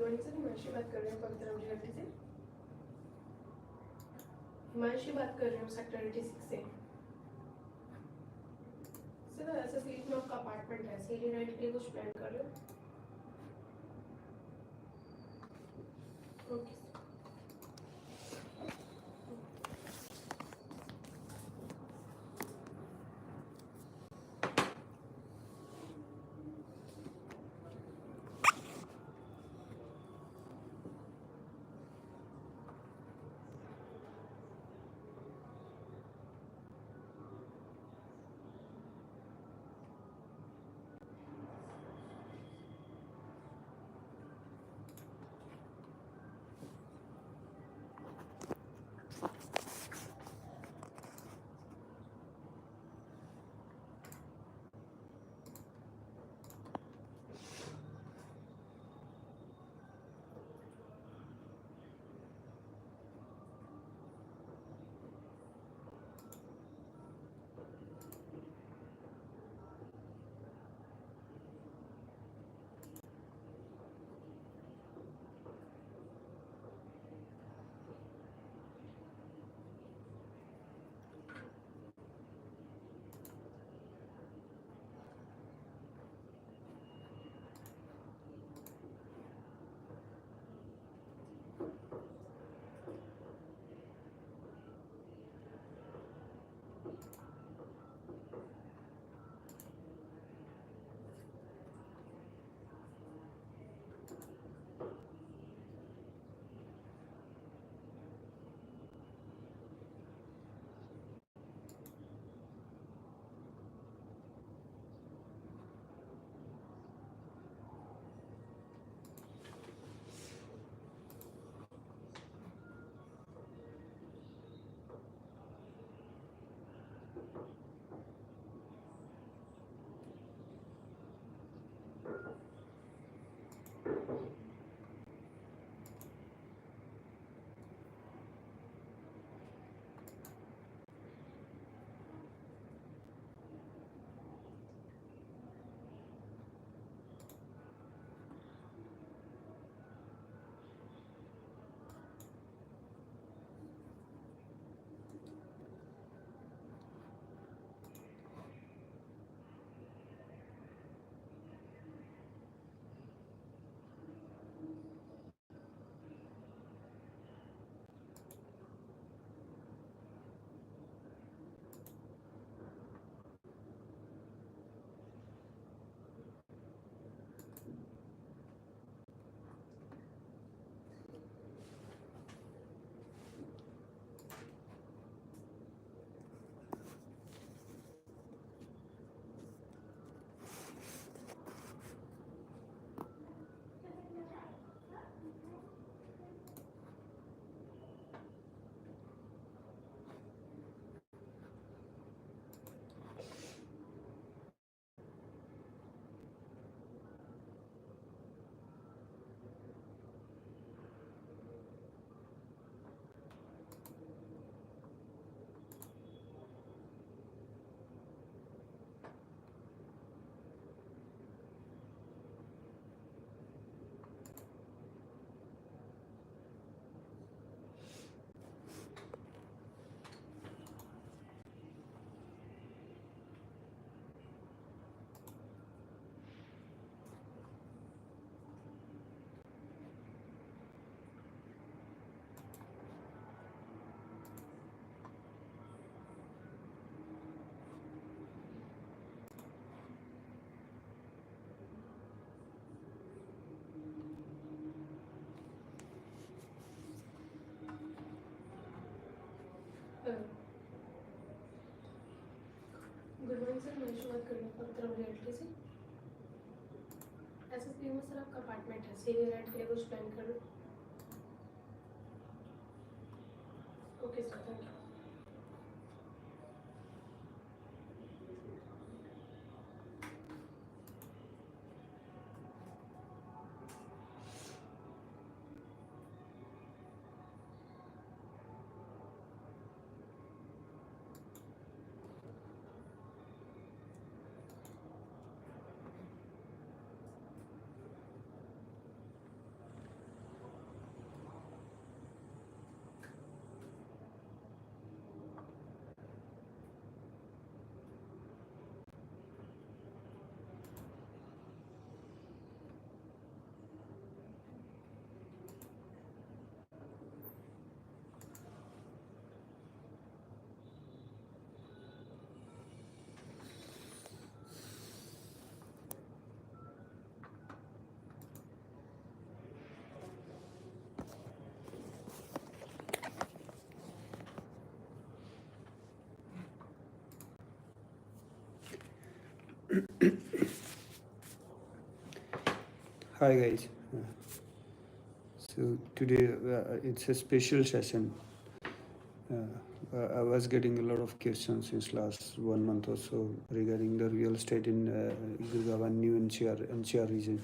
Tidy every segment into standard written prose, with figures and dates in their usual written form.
Morning sir, Himanshi बात कर रही हूँ पवित्रम रियल्टी से। हिमांशी बात कर रही हूँ सेक्टर 86 से। सर ऐसा सीट में आपका अपार्टमेंट है, सीढ़ी रेंट के लिए कुछ प्लान कर रहे हो? Okay sir. Good morning sir, मैं बात कर रही हूँ पवित्रम रियल्टी से। एसएसपी में सर आपका अपार्टमेंट है, सीढ़ी रेंट के लिए कुछ प्लान कर रहे हो? Okay sir, thank you. Hi guys. So today it's a special session. I was getting a lot of questions since last 1 month or so regarding the real estate in GURGAON NCR region.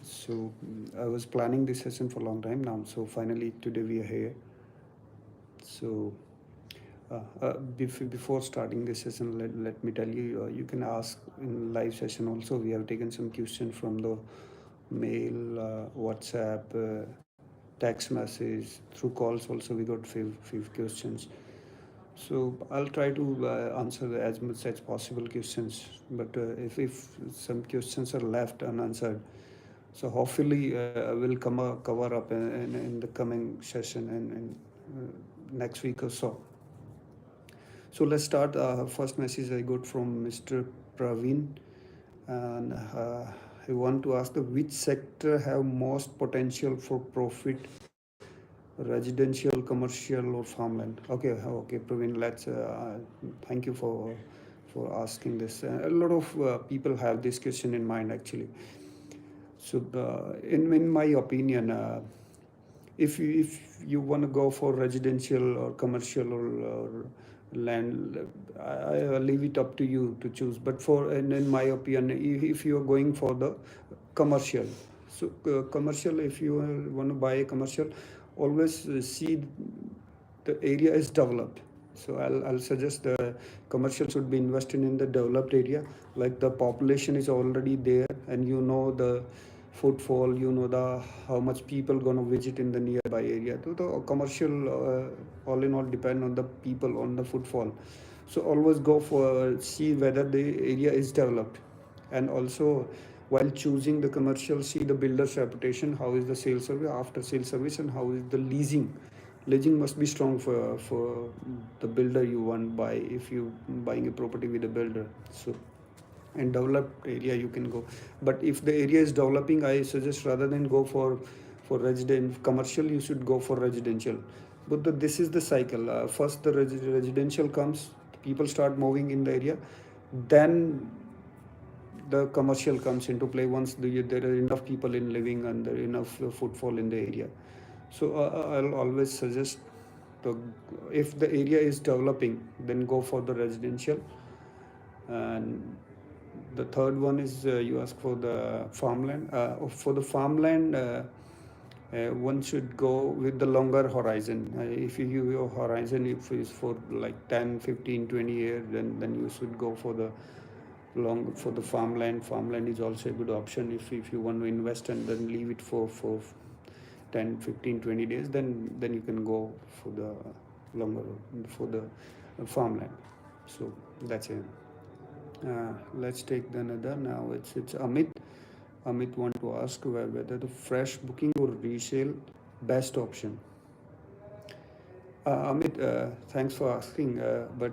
So I was planning this session for a long time now. So finally today we are here. So before starting this session, let me tell you, you can ask in live session also. We have taken some questions from the mail, WhatsApp, text message, through calls also we got few questions. So I'll try to answer as much as possible questions. But if some questions are left unanswered, so hopefully I will cover up in the coming session and next week or so. So let's start. First message I got from Mr. Praveen, and I want to ask which sector have most potential for profit, residential, commercial, or farmland? Okay, Praveen. Let's. Thank you for asking this. A lot of people have this question in mind actually. So in my opinion, if you want to go for residential or commercial or land, I leave it up to you to choose. But for in my opinion, if you are going for the commercial, so commercial, if you want to buy a commercial, always see the area is developed. So I'll suggest the commercial should be invested in the developed area, like the population is already there, and you know the footfall, you know the how much people gonna visit in the nearby area. So the commercial, all in all, depend on the people, on the footfall. So always go for see whether the area is developed, and also while choosing the commercial, see the builder's reputation, how is the sales service, after sales service, and how is the leasing. Leasing must be strong for the builder you want buy if you buying a property with a builder. So in developed area you can go, but if the area is developing, I suggest rather than go for resident commercial, you should go for residential. But this is the cycle. First the residential comes, people start moving in the area, then the commercial comes into play once there are enough people in living and there enough footfall in the area. So I'll always suggest the, if the area is developing, then go for the residential. And the third one is you ask for the farmland. For the farmland, one should go with the longer horizon. If you give your horizon, if it's for like 10, 15, 20 years, then you should go for the for the farmland. Farmland is also a good option if you want to invest and then leave it for 10, 15, 20 days, then you can go for the longer, for the farmland. So that's it. Let's take another. Now it's Amit. Amit want to ask whether the fresh booking or resale best option. Amit, thanks for asking, but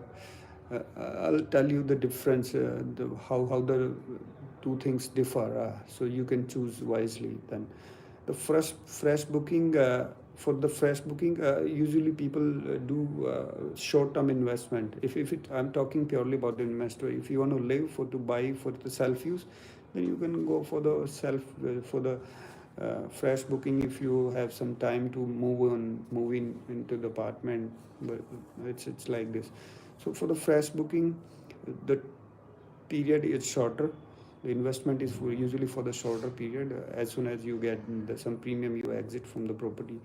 I'll tell you the difference, how the two things differ, so you can choose wisely. Then the fresh booking, for the fresh booking, usually people do short-term investment. If I'm talking purely about the investor. If you want to live to buy for the self-use, then you can go for the for the fresh booking. If you have some time to move in into the apartment, but it's like this. So for the fresh booking, the period is shorter. The investment is usually for the shorter period. As soon as you get some premium, you exit from the property,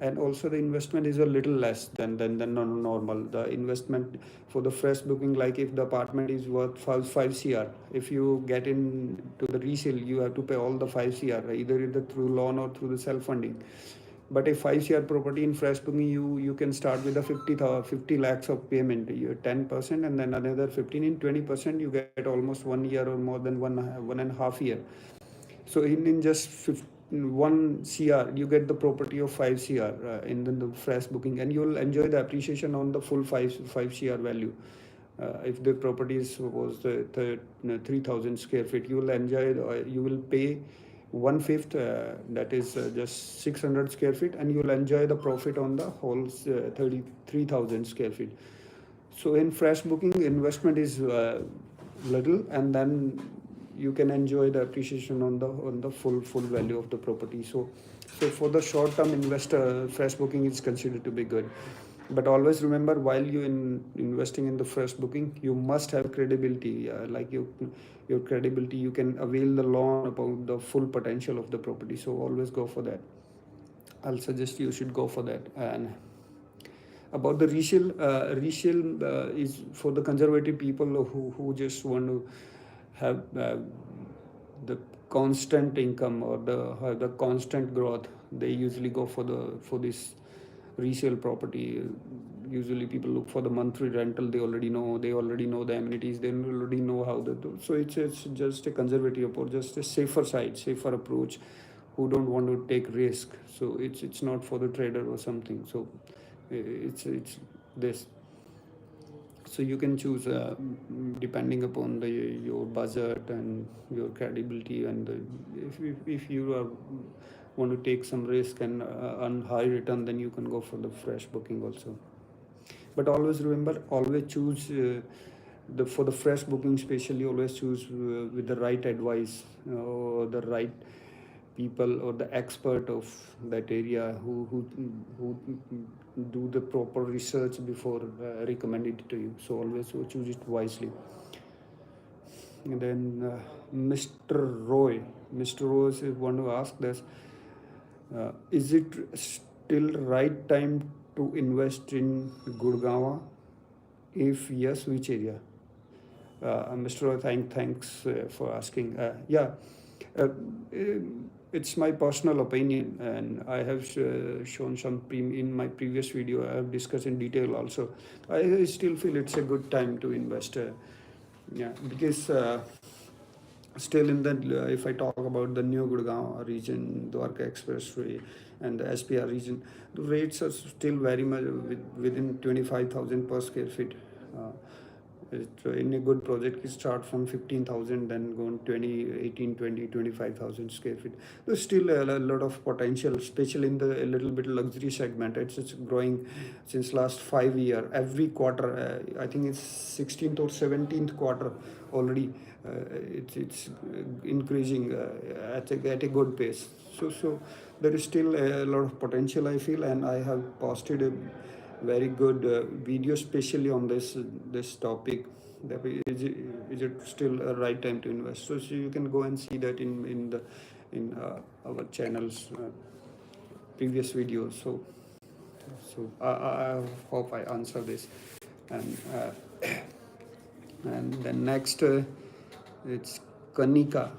and also the investment is a little less than normal. The investment for the fresh booking, like if the apartment is worth 5 CR, if you get in to the resale, you have to pay all the 5 CR, either through loan or through the self funding. But a 5 CR property in fresh booking, you can start with a 50 lakhs of payment, 10%, and then another 15 in 20%, you get almost 1 year or more than 1.5 year. So in just 1 CR, you get the property of 5 CR in the fresh booking, and you'll enjoy the appreciation on the full 5 CR value. If the property is suppose 3,000 square feet, you will enjoy, you will pay 1/5, that is just 600 square feet, and you will enjoy the profit on the whole 33,000 square feet. So in fresh booking, investment is little, and then you can enjoy the appreciation on the full value of the property. So for the short term investor, fresh booking is considered to be good. But always remember, while you investing in the fresh booking, you must have credibility. Like your credibility, you can avail the loan about the full potential of the property. So always go for that. I'll suggest you should go for that. And about the resale is for the conservative people who just want to have the constant income or the constant growth. They usually go for this resale property. Usually people look for the monthly rental. They already know the amenities. They already know how to do. So it's just a conservative or just a safer approach, who don't want to take risk. So it's not for the trader or something. So it's this. So you can choose depending upon your budget and your credibility, and if you want to take some risk and earn high return, then you can go for the fresh booking also. But always remember, always choose for the fresh booking especially, always choose with the right advice or the right people or the expert of that area who do the proper research before recommend it to you. So always choose it wisely. And then Mr. Roy want to ask this: is it still right time to invest in Gurgaon? If yes, which area? Mr. Roy, thanks for asking. It's my personal opinion, and I have shown some in my previous video. I have discussed in detail also. I still feel it's a good time to invest. Because still in the if I talk about the new Gurgaon region, Dwarka Expressway, and the SPR region, the rates are still very much within 25,000 per square feet. In a good project, you start from 15,000, then go on 25,000 square feet. There's still a lot of potential, especially in the a little bit luxury segment. It's growing since last 5 years. Every quarter, I think it's 16th or 17th quarter already. It's increasing at a good pace. So there is still a lot of potential, I feel, and I have posted a very good video especially on this topic. That is it still a right time to invest? So you can go and see that in our channel's previous videos. So I hope I answer this. And then next it's Kanika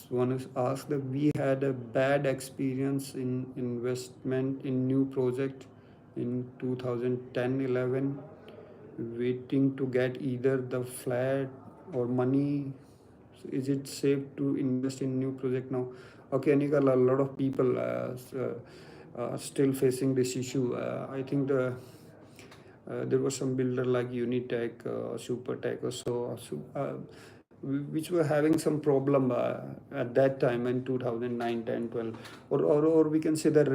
one is asked that we had a bad experience in investment in new project in 2010-11, waiting to get either the flat or money. So is it safe to invest in new project now? Okay, Anika, a lot of people are still facing this issue. I think there was some builder like Unitech, Supertech or so, which were having some problem at that time in 2009, 10, 12, or we can say that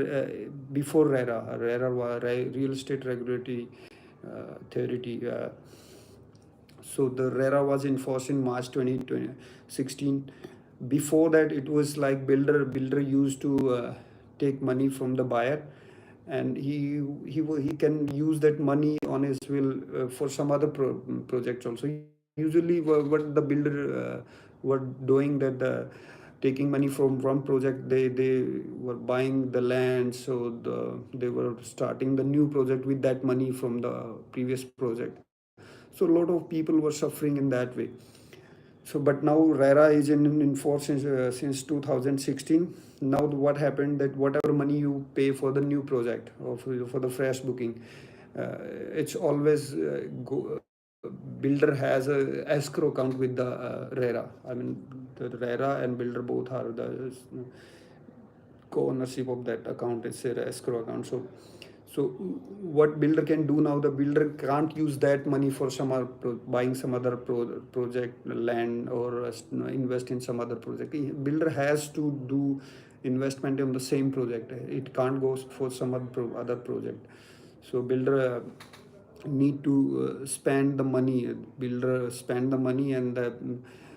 before RERA was Real Estate Regulatory Authority. So the RERA was enforced in March 2016. Before that, it was like builder used to take money from the buyer, and he can use that money on his will for some other projects also. Usually what the builder were doing, that taking money from one project, they were buying the land, so they were starting the new project with that money from the previous project. So a lot of people were suffering in that way. So but now RERA is in force since 2016. Now what happened, that whatever money you pay for the new project or for the fresh booking, it's always builder has a escrow account with the RERA. I mean, the RERA and builder both are the co-ownership of that account. It's an escrow account. So what builder can do now, the builder can't use that money for buying some other project land or invest in some other project. Builder has to do investment in the same project. It can't go for some other project. So builder need to spend the money, builder spend the money and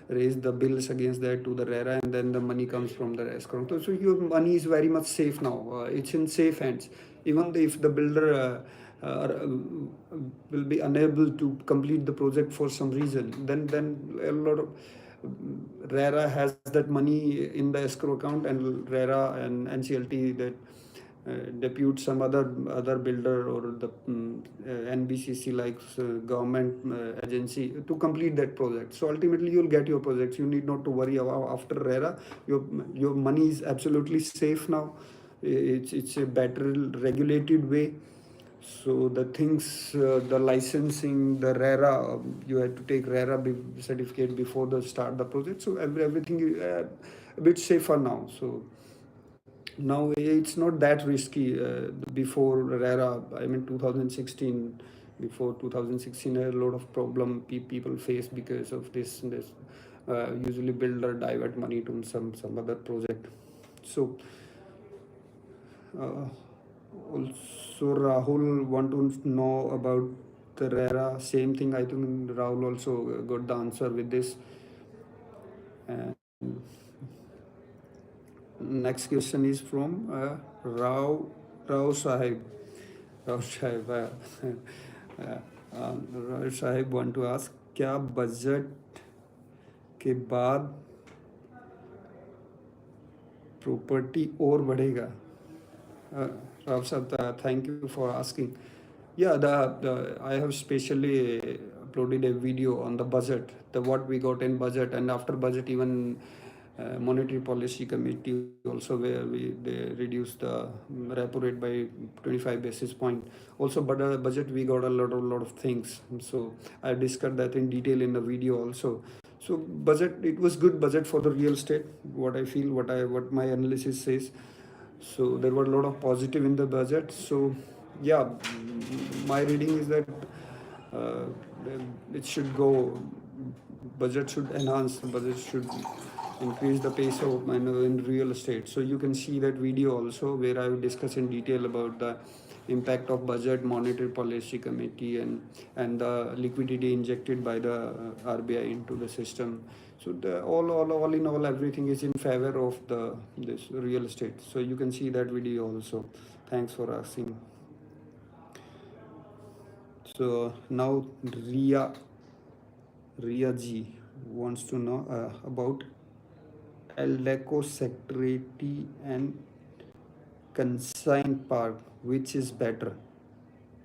raise the bills against that to the RERA, and then the money comes from the escrow. So your money is very much safe now. It's in safe hands. Even if the builder will be unable to complete the project for some reason, then a lot of RERA has that money in the escrow account, and RERA and NCLT that depute some other builder or the NBCC like government agency to complete that project. So ultimately you'll get your projects. You need not to worry about after RERA. Your money is absolutely safe now. It's a better regulated way. So the things, the licensing, the RERA, you had to take RERA certificate before the start the project. So everything is a bit safer now. So now it's not that risky. Before RERA, I mean 2016, before 2016, a lot of problem people face because of this. Usually builder divert money to some other project. So also Rahul want to know about the RERA. Same thing. I think Rahul also got the answer with this. And next question is from Rao Sahib. Rao Sahib, Rao Sahib want to ask, क्या budget के बाद property और बढ़ेगा? Rao Sahib, thank you for asking. Yeah, I have specially uploaded a video on the budget, the what we got in budget, and after budget even monetary policy committee also, where they reduced the repo rate by 25 basis point. Also, but budget we got a lot of things. So I discussed that in detail in the video also. So budget, it was good budget for the real estate. What I feel, what my analysis says. So there were a lot of positive in the budget. So yeah, my reading is that uh, it should go, budget should enhance, budget should increase the pace of in real estate. So you can see that video also, where I will discuss in detail about the impact of budget, monetary policy committee, and the liquidity injected by the RBI into the system. So all in all, everything is in favor of this real estate. So you can see that video also. Thanks for asking. So now Ria G wants to know about Eldeco Secretary and Consigned Park, which is better?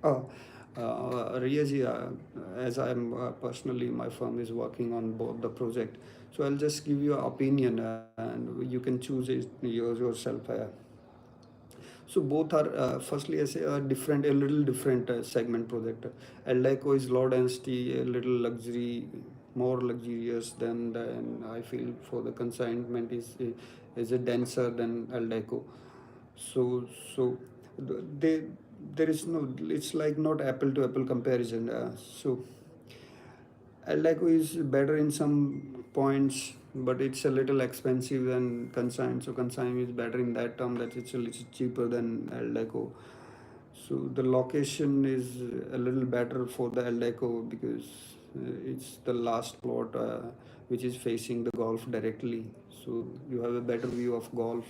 Ria Ji, as I'm personally, my firm is working on both the project. So I'll just give you an opinion, and you can choose it yourself. So both are, firstly, I say a little different segment project. Eldeco is low density, a little luxury, more luxurious than I feel for the consignment is a denser than Eldeco. So they, there is no, it's like not apple to apple comparison. So Eldeco is better in some points, but it's a little expensive than Consign. So Consign is better in that term, that it's a little cheaper than Eldeco. So the location is a little better for the Eldeco because it's the last plot which is facing the Gulf directly. So you have a better view of Gulf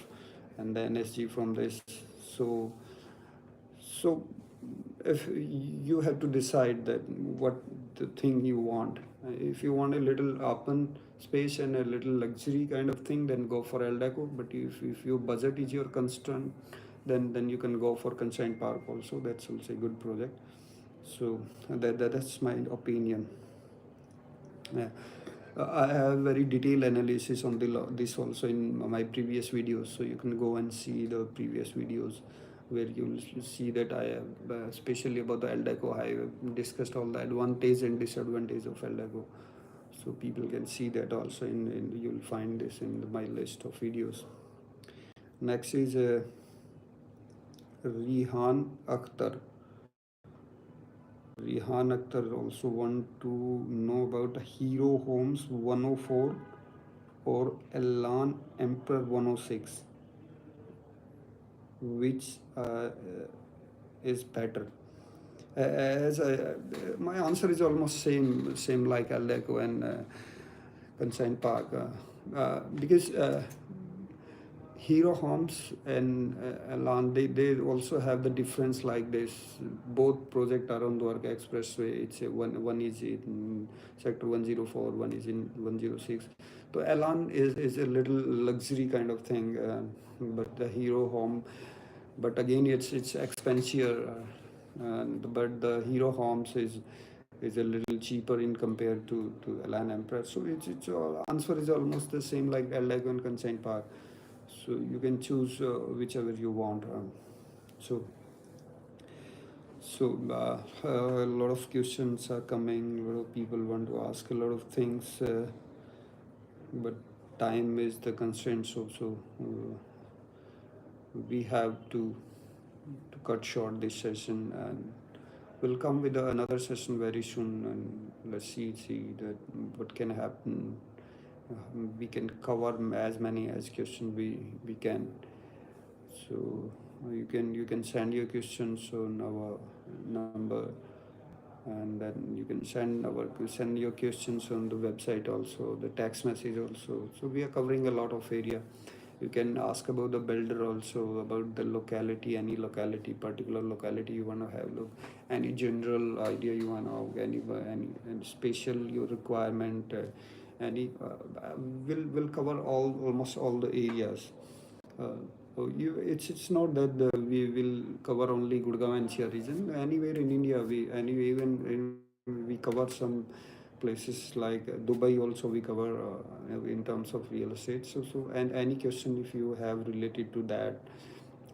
and the NSG from this. So if you have to decide that what the thing you want. If you want a little open space and a little luxury kind of thing, then go for Eldeco. But if your budget is your constraint, then you can go for Consigned Park also. That's also a good project. So that's my opinion. Yeah. I have very detailed analysis on this also in my previous videos, so you can go and see the previous videos where you'll see that I have, especially about the Eldeco, I have discussed all the advantage and disadvantage of Eldeco. So people can see that also you'll find this in my list of videos. Next is Rihan Akhtar. Rihan Akhtar also want to know about Hero Homes 104 or ELAN Emperor 106. Which is better? As my answer is almost same like Eldeco and Consent Park, because Hero Homes and Elan, they also have the difference like this. Both project are on Dwarka Expressway. It's one is in sector 104, one is in 106. So Elan is a little luxury kind of thing, but the Hero Home, but again it's expensive. But the Hero Homes is a little cheaper in compared to Elan Empress. So it's answer is almost the same like Eldeco and Consent Park. So you can choose whichever you want. A lot of questions are coming. A lot of people want to ask a lot of things, but time is the constraint. So we have to cut short this session, and we'll come with another session very soon. And let's see that what can happen. We can cover as many as questions we can. So you can send your questions on our number, and then you can send your questions on the website also, the text message also. So we are covering a lot of area. You can ask about the builder also, about the locality, any locality, particular locality you want to have, look, any general idea you want to have, any special your requirement, any will cover almost all the areas. It's not that we will cover only Gurgaon NCR region. Anywhere in India, we cover some places like Dubai also we cover in terms of real estate. So and any question if you have related to that,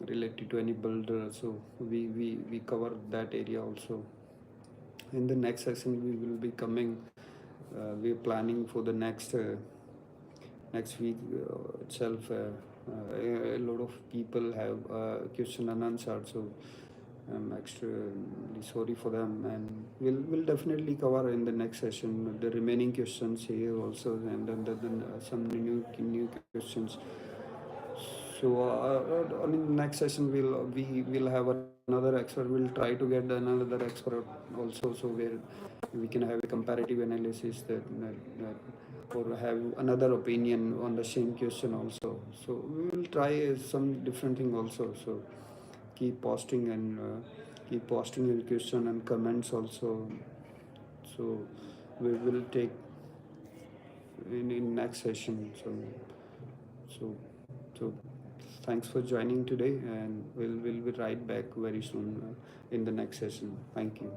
related to any builder, so we cover that area also. In the next session we will be coming. We are planning for the next week itself. A lot of people have question and answered, so I'm extremely sorry for them, and we'll definitely cover in the next session the remaining questions here also, and then some new questions. So on the next session we'll have another expert. We'll try to get another expert also, so where we can have a comparative analysis that or have another opinion on the same question also. So we will try some different thing also. So keep posting your question and comments also. So we will take in next session. So thanks for joining today, and we'll be right back very soon in the next session. Thank you.